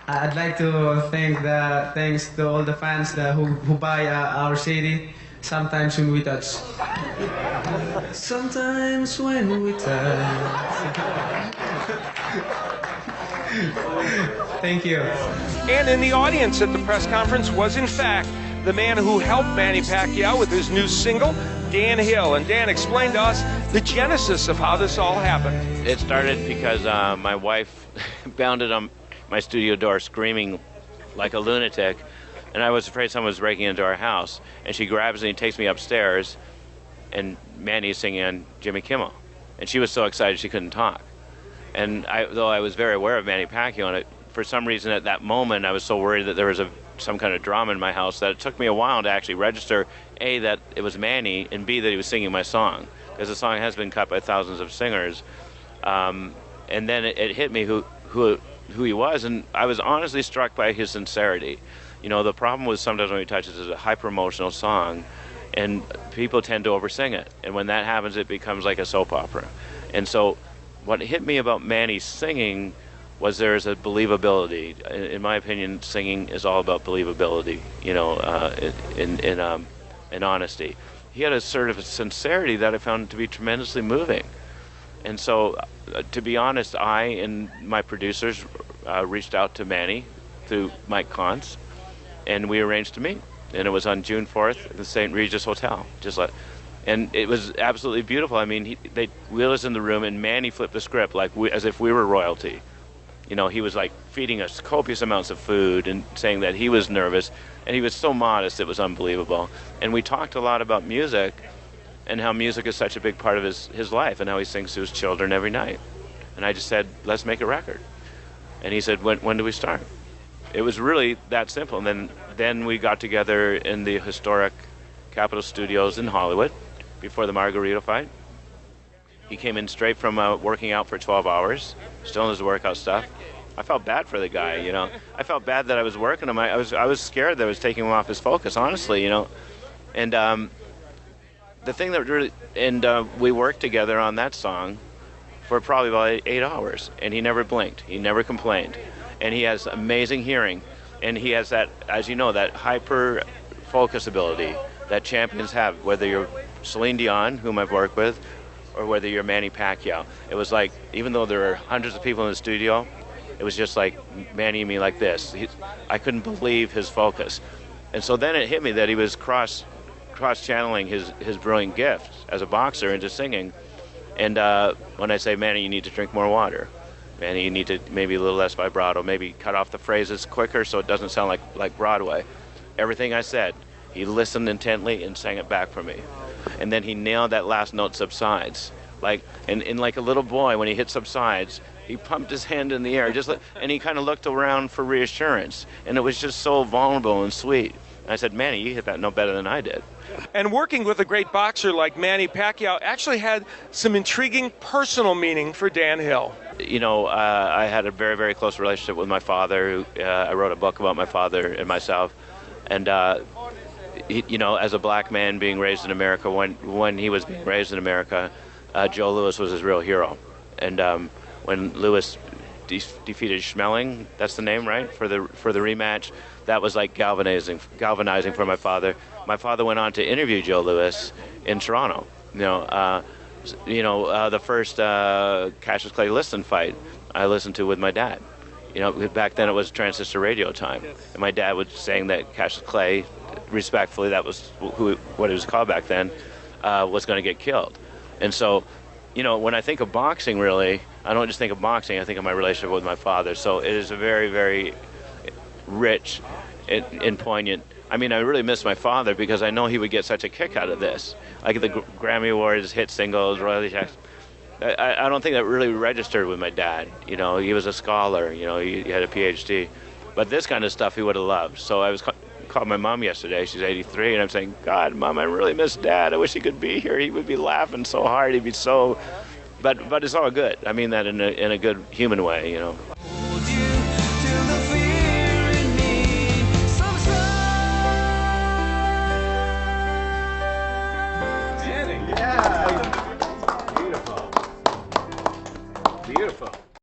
I'd like to thanks to all the fans who buy our CD. Sometimes when we touch. Sometimes when we touch. Thank you. And in the audience at the press conference was, in fact, the man who helped Manny Pacquiao with his new single, Dan Hill. And Dan explained to us the genesis of how this all happened. It started because my wife bounded on my studio door screaming like a lunatic, and I was afraid someone was breaking into our house. And she grabs me and takes me upstairs, and Manny's singing on Jimmy Kimmel. And she was so excited she couldn't talk. And though I was very aware of Manny Pacquiao, and for some reason at that moment I was so worried that there was some kind of drama in my house that it took me a while to actually register, A, that it was Manny, and B, that he was singing my song, because the song has been cut by thousands of singers. And then it hit me who he was, and I was honestly struck by his sincerity. You know, the problem with Sometimes When We Touch is a hyper-emotional song, and people tend to oversing it. And when that happens, it becomes like a soap opera. And so what hit me about Manny's singing was there's a believability. In my opinion, singing is all about believability, you know, in honesty. He had a sort of a sincerity that I found to be tremendously moving. And so, to be honest, I and my producers reached out to Manny through Mike Kantz, and we arranged to meet. And it was on June 4th at the St. Regis Hotel. And it was absolutely beautiful. I mean, they wheeled us in the room, and Manny flipped the script as if we were royalty. You know, he was like feeding us copious amounts of food and saying that he was nervous, and he was so modest, it was unbelievable. And we talked a lot about music and how music is such a big part of his life, and how he sings to his children every night. And I just said, let's make a record. And he said, when do we start? It was really that simple. And then we got together in the historic Capitol Studios in Hollywood before the Margarito fight. He came in straight from working out for 12 hours, still in his workout stuff. I felt bad for the guy, you know. I felt bad that I was working him. I was scared that I was taking him off his focus, honestly, you know. And the thing that really, we worked together on that song for probably about 8 hours, and he never blinked. He never complained. And he has amazing hearing, and he has that, as you know, that hyper focus ability that champions have, whether you're Celine Dion, whom I've worked with, or whether you're Manny Pacquiao. It was like, even though there were hundreds of people in the studio, it was just like Manny and me like this. I couldn't believe his focus. And so then it hit me that he was cross-channeling his brilliant gift as a boxer into singing. And when I say, Manny, you need to drink more water. Manny, you need to maybe a little less vibrato, maybe cut off the phrases quicker so it doesn't sound like Broadway. Everything I said, he listened intently and sang it back for me. And then he nailed that last note, subsides. And like a little boy, when he hit subsides, he pumped his hand in the air, and he kind of looked around for reassurance. And it was just so vulnerable and sweet. And I said, Manny, you hit that note better than I did. And working with a great boxer like Manny Pacquiao actually had some intriguing personal meaning for Dan Hill. You know, I had a very, very close relationship with my father. I wrote a book about my father and myself. And you know, as a black man being raised in America, when he was being raised in America, Joe Louis was his real hero. And when Louis defeated Schmeling, that's the name, right, for the rematch, that was like galvanizing for my father. My father went on to interview Joe Louis in Toronto. The first Cassius Clay-Liston fight I listened to with my dad. You know, back then it was transistor radio time, and my dad was saying that Cassius Clay, respectfully, that was what it was called back then, was going to get killed. And so, you know, when I think of boxing, really, I don't just think of boxing, I think of my relationship with my father. So it is a very, very rich and poignant. I mean, I really miss my father because I know he would get such a kick out of this. Like the Grammy Awards, hit singles, royalty checks. I don't think that really registered with my dad. You know, he was a scholar, you know, he had a PhD. But this kind of stuff he would have loved. So I was called my mom yesterday, she's 83, and I'm saying, God, Mom, I really miss Dad. I wish he could be here. He would be laughing so hard. He'd be so, but it's all good. I mean that in a good human way, you know.